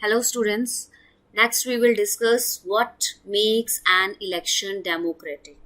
Hello students. Next we will discuss what makes an election democratic.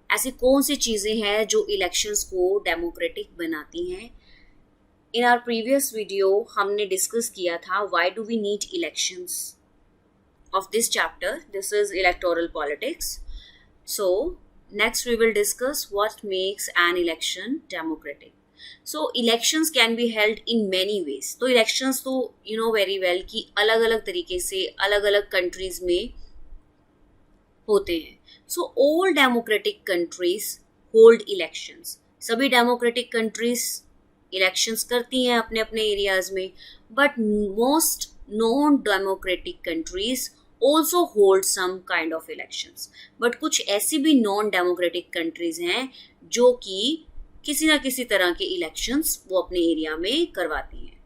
ऐसी कौन सी चीज़ें हैं जो इलेक्शंस को डेमोक्रेटिक बनाती हैं. इन आवर प्रीवियस वीडियो हमने डिस्कस किया था why do we need elections. Of this chapter, this is electoral politics. So next we will discuss what makes an election democratic. So elections can be held in many ways. तो elections तो you know very well कि अलग अलग तरीके से अलग अलग countries में होते हैं. So all democratic countries hold elections. सभी democratic countries elections करती हैं अपने अपने areas में, but most non-democratic countries also hold some kind of elections. But कुछ ऐसी भी non-democratic countries हैं जो कि किसी ना किसी तरह के इलेक्शंस वो अपने एरिया में करवाती हैं.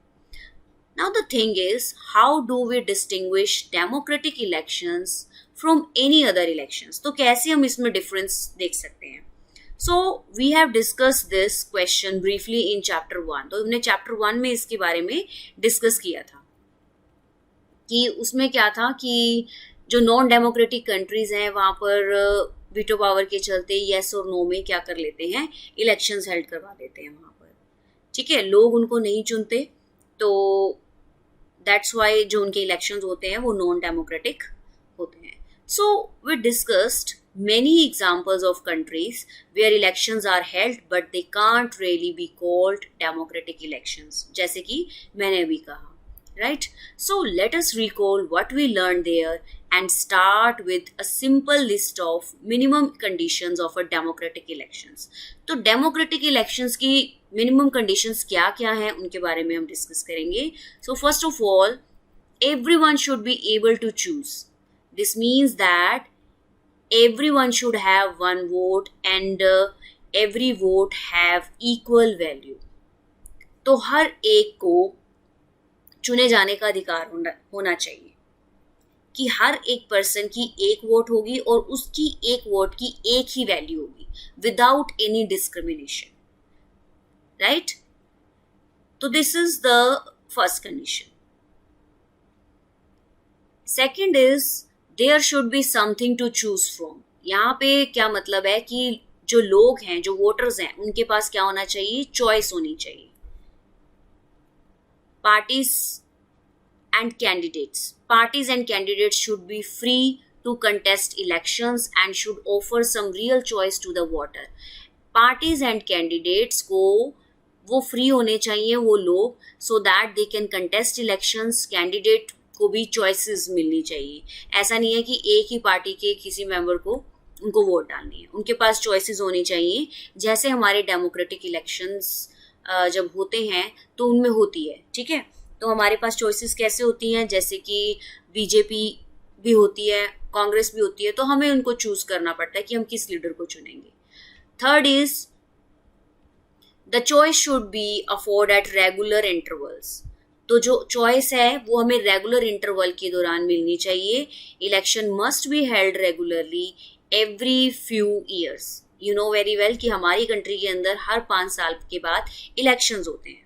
Now the thing is how do we distinguish democratic elections from any other elections. तो कैसे हम इसमें डिफरेंस देख सकते हैं. So we have discuss this question briefly in chapter 1. तो हमने चैप्टर 1 में इसके बारे में डिस्कस किया था कि उसमें क्या था कि जो नॉन डेमोक्रेटिक कंट्रीज हैं वहाँ पर वीटो पावर के चलते येस और नो में क्या कर लेते हैं, इलेक्शंस हेल्ड करवा देते हैं वहाँ पर. ठीक है, लोग उनको नहीं चुनते, तो दैट्स वाई जो उनके इलेक्शंस होते हैं वो नॉन डेमोक्रेटिक होते हैं. So we discussed many examples of countries where elections are held but they can't really be called democratic elections, जैसे कि मैंने अभी कहा. Right? So let us recall what we learned there and start with a simple list of minimum conditions of a democratic elections. तो democratic elections की minimum conditions क्या क्या हैं उनके बारे में हम discuss करेंगे. So first of all, everyone should be able to choose. This means that everyone should have one vote and every vote have equal value. तो हर एक को चुने जाने का अधिकार होना चाहिए कि हर एक पर्सन की एक वोट होगी और उसकी एक वोट की एक ही वैल्यू होगी विदाउट एनी डिस्क्रिमिनेशन. राइट? तो this is the first condition. Second is there should be something to choose from. यहाँ पे क्या मतलब है कि जो लोग हैं, जो वोटर्स हैं, उनके पास क्या होना चाहिए, चॉइस होनी चाहिए. Parties and candidates should be free to contest elections and should offer some real choice to the voter. Parties and candidates को वो free होने चाहिए वो लोग, so that they can contest elections. Candidate को भी choices मिलनी चाहिए. ऐसा नहीं है कि एक ही पार्टी के किसी मेंबर को उनको वोट डालनी है. उनके पास choices होनी चाहिए, जैसे हमारे डेमोक्रेटिक इलेक्शंस जब होते हैं तो उनमें होती है. ठीक है, तो हमारे पास चॉइसेस कैसे होती हैं, जैसे कि बीजेपी भी होती है, कांग्रेस भी होती है, तो हमें उनको चूज करना पड़ता है कि हम किस लीडर को चुनेंगे. Third is the choice should be afford at regular intervals. तो जो चॉइस है वो हमें रेगुलर इंटरवल के दौरान मिलनी चाहिए. Election must be held regularly every few years. You know very well कि हमारी कंट्री के अंदर हर 5 साल के बाद इलेक्शंस होते हैं.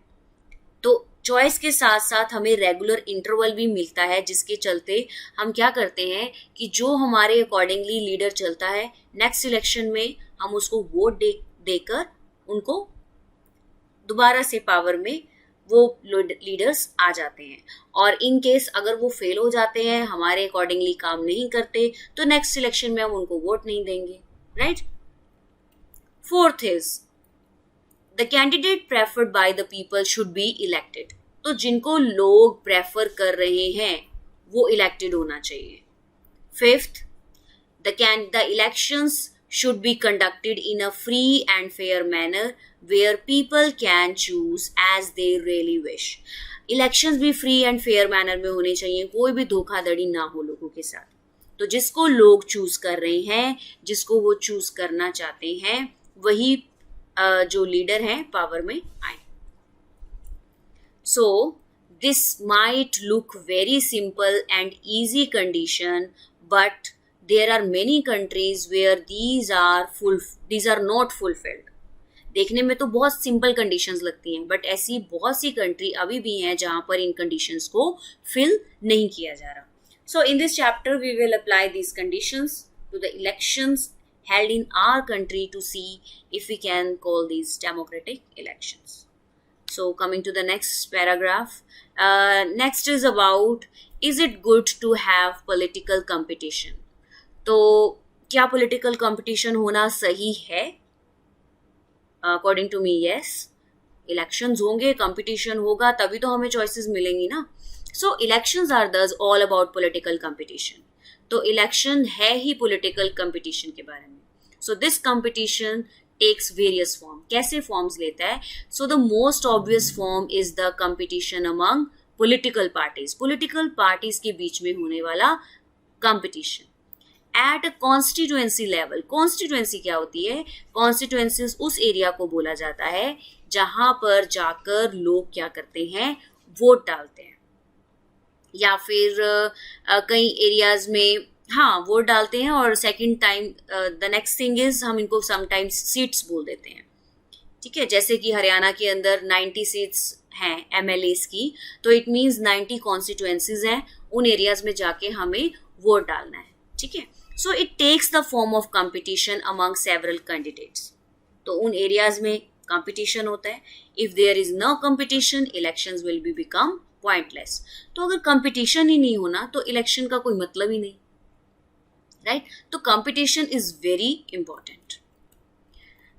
तो चॉइस के साथ साथ हमें रेगुलर इंटरवल भी मिलता है, जिसके चलते हम क्या करते हैं कि जो हमारे अकॉर्डिंगली लीडर चलता है नेक्स्ट इलेक्शन में हम उसको वोट देकर उनको दोबारा से पावर में वो लीडर्स आ जाते हैं. और इन केस अगर वो फेल हो जाते हैं, हमारे अकॉर्डिंगली काम नहीं करते, तो नेक्स्ट इलेक्शन में हम उनको वोट नहीं देंगे. Right? Fourth is the candidate preferred by the people should be elected. तो जिनको लोग प्रेफर कर रहे हैं वो इलेक्टेड होना चाहिए. Fifth, the elections should be conducted in a free and fair manner where people can choose as they really wish. Elections भी free and fair manner में होने चाहिए, कोई भी धोखाधड़ी ना हो लोगों के साथ. तो जिसको लोग चूज कर रहे हैं, जिसको वो चूज करना चाहते हैं, वही जो लीडर हैं पावर में आए. So this might look very simple and easy condition, but there are many countries where these are not fulfilled. देखने में तो बहुत सिंपल कंडीशंस लगती हैं, बट ऐसी बहुत सी कंट्री अभी भी हैं जहां पर इन कंडीशंस को फिल नहीं किया जा रहा. So in this chapter we will apply these conditions to the elections held in our country to see if we can call these democratic elections. So coming to the next paragraph, next is about, is it good to have political competition? तो क्या political competition होना सही है? According to me, yes. Elections होंगे, competition होगा, तभी तो हमें choices मिलेंगी ना. So elections are thus all about political competition. तो election है ही political competition के बारे में. So this competition takes various form. कैसे forms लेता है? So the most obvious form is the competition among political parties. Political parties के बीच में होने वाला competition. At a constituency level, constituency क्या होती है? Constituencies उस एरिया को बोला जाता है जहां पर जाकर लोग क्या करते हैं? वोट डालते हैं. या फिर कई एरियाज में हाँ वोट डालते हैं, और second time the next thing is हम इनको समटाइम्स सीट्स बोल देते हैं. ठीक है, जैसे कि हरियाणा के अंदर 90 सीट्स हैं एमएलएस की, तो इट मींस 90 कॉन्स्टिट्यूएंसीज हैं, उन एरियाज में जाके हमें वोट डालना है. ठीक है, so it takes the form of competition among several candidates. तो उन एरियाज में कंपटीशन होता है. If there is no competition, elections will be become pointless. तो अगर कंपटीशन ही नहीं होना तो इलेक्शन का कोई मतलब ही नहीं, राइट? तो competition is very important.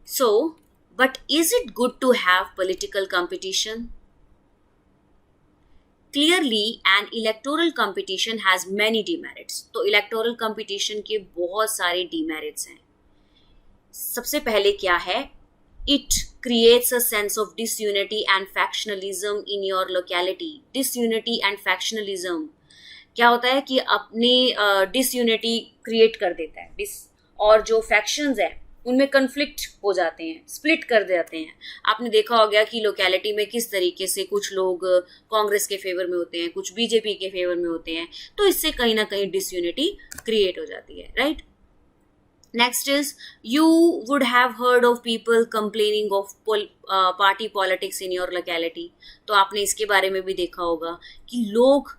So but is it good to have political competition? Clearly an electoral competition has many demerits. तो इलेक्टोरल कंपटीशन के बहुत सारे डिमेरिट्स हैं. सबसे पहले क्या है? It creates a sense of disunity and factionalism in your locality. Disunity and factionalism क्या होता है कि अपने disunity create कर देता है, और जो factions है उनमें conflict हो जाते हैं, split कर देते हैं. आपने देखा होगा कि लोकेलिटी में किस तरीके से कुछ लोग कांग्रेस के फेवर में होते हैं, कुछ बीजेपी के फेवर में होते हैं, तो इससे कहीं ना कहीं disunity create हो जाती है, right? Next is, you would have heard of people complaining of party politics in your locality. तो आपने इसके बारे में भी देखा होगा कि लोग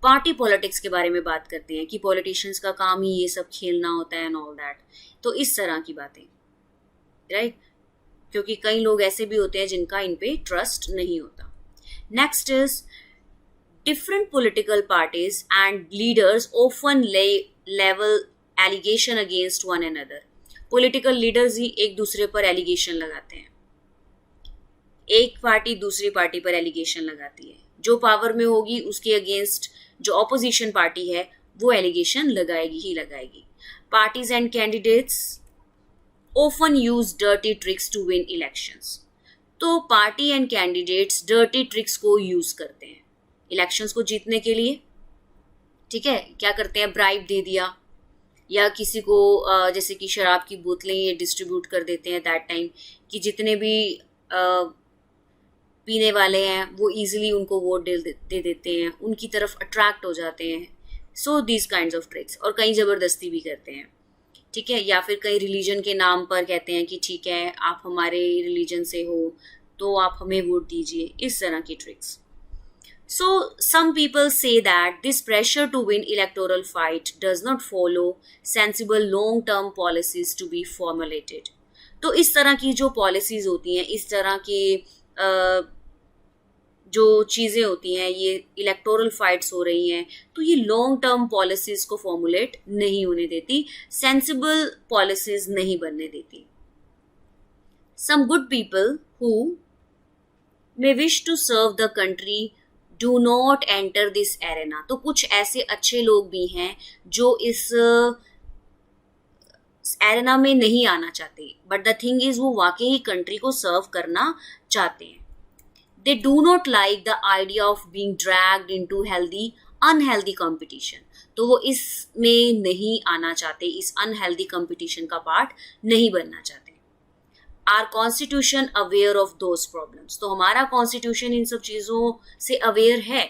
पार्टी पॉलिटिक्स के बारे में बात करते हैं कि पॉलिटिशियंस का काम ही ये सब खेलना होता है एंड ऑल दैट. तो इस तरह की बातें, राइट? क्योंकि कई लोग ऐसे भी होते हैं जिनका इन पे ट्रस्ट नहीं होता. Next is, different political parties and leaders often level allegation against one another. Political leaders ही एक दूसरे पर एलिगेशन लगाते हैं. एक पार्टी दूसरी पार्टी पर एलिगेशन लगाती है. जो पावर में होगी उसके अगेंस्ट जो ऑपोजिशन पार्टी है वो एलिगेशन लगाएगी ही लगाएगी. Parties and candidates often use dirty tricks to win elections. तो party and candidates dirty tricks को यूज करते हैं इलेक्शंस को जीतने के लिए. ठीक है, क्या करते हैं? ब्राइब दे दिया, या किसी को जैसे कि शराब की बोतलें ये डिस्ट्रीब्यूट कर देते हैं दैट टाइम, कि जितने भी पीने वाले हैं वो इजीली उनको वोट दे देते हैं, उनकी तरफ अट्रैक्ट हो जाते हैं. So these kinds of tricks. और कहीं ज़बरदस्ती भी करते हैं. ठीक है, या फिर कई रिलीजन के नाम पर कहते हैं कि ठीक है आप हमारे रिलीजन से हो तो आप हमें वोट दीजिए. इस तरह की tricks. So some people say that this pressure to win electoral fight does not follow sensible long-term policies to be formulated. तो इस तरह की जो policies होती हैं, इस तरह की जो चीज़ें होती हैं, ये electoral fights हो रही हैं, तो ये long-term policies को formulate नहीं होने देती, sensible policies नहीं बनने देती. Some good people who may wish to serve the country do not enter this arena. तो कुछ ऐसे अच्छे लोग भी हैं जो इस एरेना में नहीं आना चाहते, बट द थिंग इज वो वाकई ही कंट्री को सर्व करना चाहते हैं. They do not like the idea of being dragged into healthy unhealthy competition. तो वो इसमें नहीं आना चाहते, इस अनहेल्दी कंपटीशन का पार्ट नहीं बनना चाहते. Our constitution aware of those problems. तो हमारा कॉन्स्टिट्यूशन इन सब चीज़ों से अवेयर है.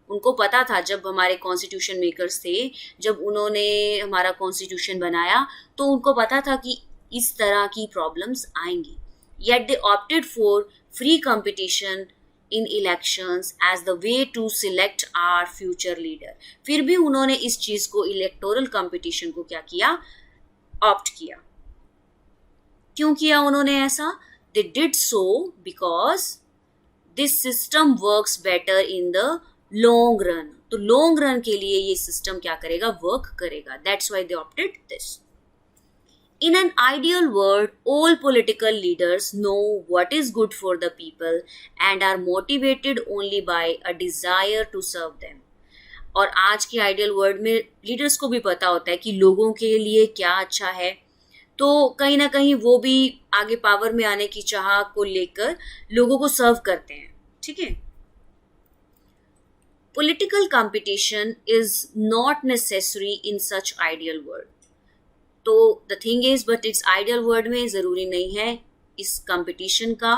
उनको पता था जब हमारे कॉन्स्टिट्यूशन मेकर्स थे, जब उन्होंने हमारा कॉन्स्टिट्यूशन बनाया, तो उनको पता था कि इस तरह की प्रॉब्लम्स आएंगी. Yet they opted for free competition in elections as the way to select our future leader. फिर भी उन्होंने इस चीज को, इलेक्टोरल कंपटीशन को क्या किया, ऑप्ट किया. क्यों किया उन्होंने ऐसा? They did so because this system works better in the long run. तो लॉन्ग रन के लिए ये सिस्टम क्या करेगा, वर्क करेगा. That's why they opted this. In an ideal world, all political leaders know what is good for the people and are motivated only by a desire to serve them. और आज की ideal world में leaders को भी पता होता है कि लोगों के लिए क्या अच्छा है, तो कहीं ना कहीं वो भी आगे पावर में आने की चाह को लेकर लोगों को सर्व करते हैं. ठीक है. Political competition is not necessary in such ideal world. तो the thing is, but it's ideal world में ज़रूरी नहीं है इस कंपटीशन का,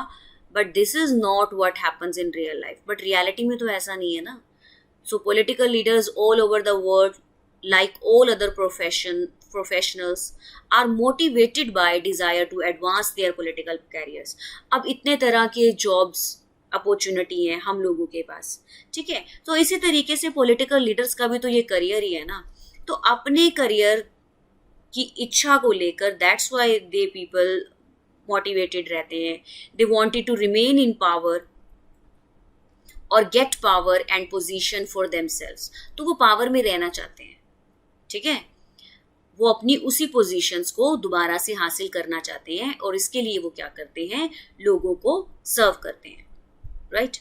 but this is not what happens in real life. But reality में तो ऐसा नहीं है ना. सो political leaders all over the world, like all other professionals, are motivated by desire to advance their political careers. अब इतने तरह के जॉब्स अपॉर्चुनिटी हैं हम लोगों के पास. ठीक है. तो इसी तरीके से पॉलिटिकल लीडर्स का भी तो ये करियर ही है ना. तो अपने करियर की इच्छा को लेकर, that's why they people motivated रहते हैं. They wanted to remain in power और get power and position for themselves. तो वो पावर में रहना चाहते हैं. ठीक है. वो अपनी उसी पोजीशंस को दोबारा से हासिल करना चाहते हैं और इसके लिए वो क्या करते हैं, लोगों को सर्व करते हैं. Right.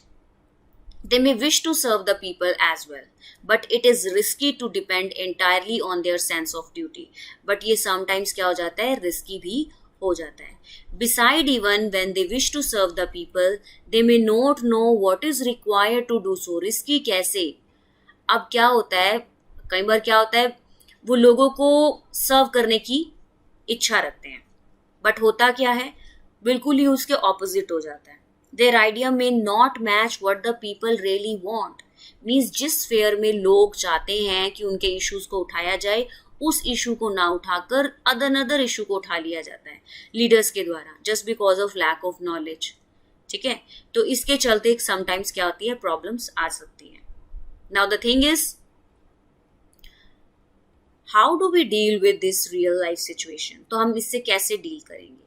They may wish to serve the people as well, but it is risky to depend entirely on their sense of duty. But ये sometimes क्या हो जाता है, risky भी हो जाता है. Beside, even when they wish to serve the people, they may not know what is required to do so. Risky कैसे? अब क्या होता है, कई बार क्या होता है, वो लोगों को सर्व करने की इच्छा रखते हैं, बट होता क्या है, बिल्कुल ही उसके ऑपोजिट हो जाता है. Their idea may not match what the people really want. Means जिस फेयर में लोग चाहते हैं कि उनके इश्यूज को उठाया जाए, उस इशू को ना उठाकर अदर इशू को उठा लिया जाता है लीडर्स के द्वारा, just because of lack of knowledge. ठीक है. तो इसके चलते समटाइम्स क्या होती है, प्रॉब्लम्स आ सकती हैं. Now the thing is, how do we deal with this real life situation. तो हम इससे कैसे डील करेंगे.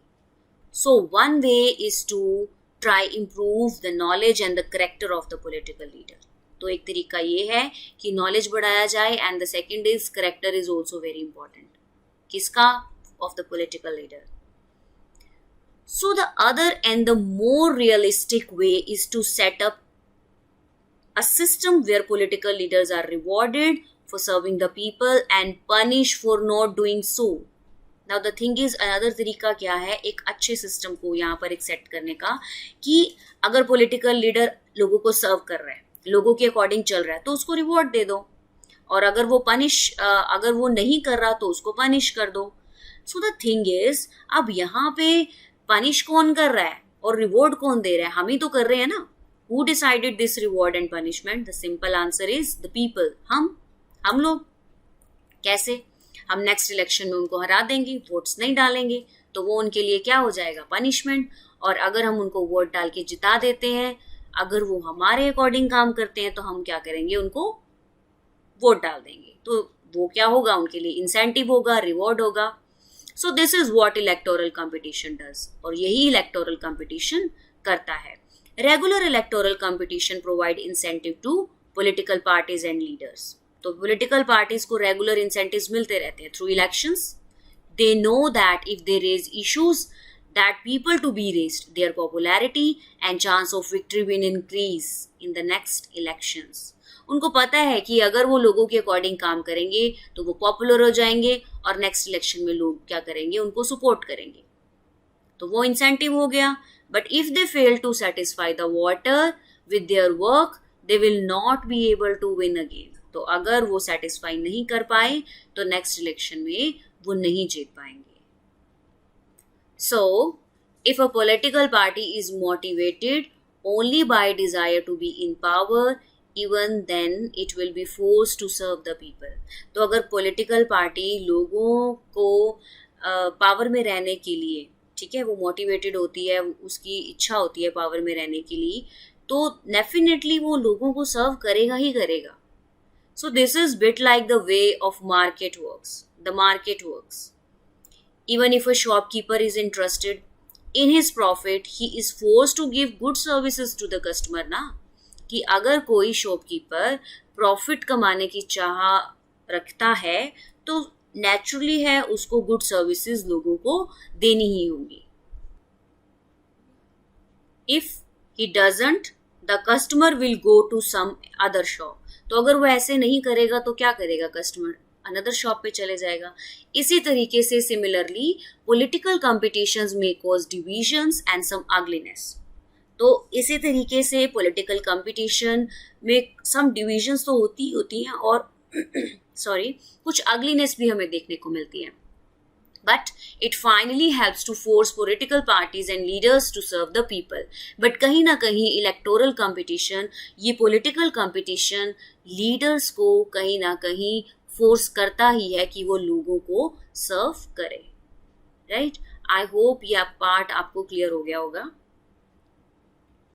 So one way is to try improve the knowledge and the character of the political leader. तो एक तरीका ये है कि नॉलेज बढ़ाया जाए, and the second is character is also very important. किसका? Of the political leader. So the other and the more realistic way is to set up a system where political leaders are rewarded for serving the people and punished for not doing so. Now the thing is, another तरीका क्या है, एक अच्छे system को यहाँ पर एक set करने का, कि अगर पॉलिटिकल लीडर लोगों को सर्व कर रहा है, लोगों के अकॉर्डिंग चल रहा है, तो उसको रिवॉर्ड दे दो, और अगर वो नहीं कर रहा तो उसको पनिश कर दो. सो द थिंग इज, अब यहाँ पे पनिश कौन कर रहा है और रिवॉर्ड कौन दे रहा है? हम ही तो कर रहे हैं ना. Who decided this reward and punishment? The simple answer is the people. हम लोग. कैसे? हम नेक्स्ट इलेक्शन में उनको हरा देंगे, वोट्स नहीं डालेंगे, तो वो उनके लिए क्या हो जाएगा, पनिशमेंट. और अगर हम उनको वोट डाल के जिता देते हैं, अगर वो हमारे अकॉर्डिंग काम करते हैं, तो हम क्या करेंगे, उनको वोट डाल देंगे. तो वो क्या होगा, उनके लिए इंसेंटिव होगा, रिवॉर्ड होगा. So this is what electoral competition does, और यही इलेक्टोरल कंपटीशन करता है. Regular electoral competition provide incentive to political parties and leaders. तो पॉलिटिकल पार्टीज को रेगुलर इंसेंटिव्स मिलते रहते हैं through elections. They know that if they raise issues that people to be raised, their popularity and chance of victory will increase in the next elections. उनको पता है कि अगर वो लोगों के अकॉर्डिंग काम करेंगे तो वो पॉपुलर हो जाएंगे, और नेक्स्ट इलेक्शन में लोग क्या करेंगे, उनको सपोर्ट करेंगे. तो वो इंसेंटिव हो गया. But if they fail to satisfy the voter with their work, they will not be able to win again. तो अगर वो सेटिस्फाई नहीं कर पाए तो नेक्स्ट इलेक्शन में वो नहीं जीत पाएंगे. So if a political party is motivated only by desire to be in power, even then it will be force to serve the people. तो अगर पॉलिटिकल पार्टी लोगों को पावर में रहने के लिए, ठीक है, वो मोटिवेटेड होती है, उसकी इच्छा होती है पावर में रहने के लिए, तो डेफिनेटली वो लोगों को सर्व करेगा ही करेगा. So this is bit like the way of market works. The market works. Even if a shopkeeper is interested in his profit, he is forced to give good services to the customer ना. कि अगर कोई shopkeeper profit कमाने की चाह रखता है तो नेचुरली है उसको गुड सर्विसेज लोगों को देनी ही होंगी. If he doesn't the customer will go to some other shop. तो अगर वो ऐसे नहीं करेगा तो क्या करेगा कस्टमर? अनदर शॉप पे चले जाएगा. इसी तरीके से सिमिलरली पॉलिटिकल कॉम्पिटिशंस में cause divisions and some ugliness. तो इसी तरीके से पॉलिटिकल कंपटीशन में सम डिविजन्स तो होती हैं और सॉरी कुछ अगलीनेस भी हमें देखने को मिलती है. But it finally helps to force political parties and leaders to serve the people. But कहीं ना कहीं इलेक्टोरल कंपटीशन, ये पॉलिटिकल कंपटीशन लीडर्स को कहीं ना कहीं फोर्स करता ही है कि वो लोगों को सर्व करे. राइट, आई होप ये पार्ट आपको क्लियर हो गया होगा.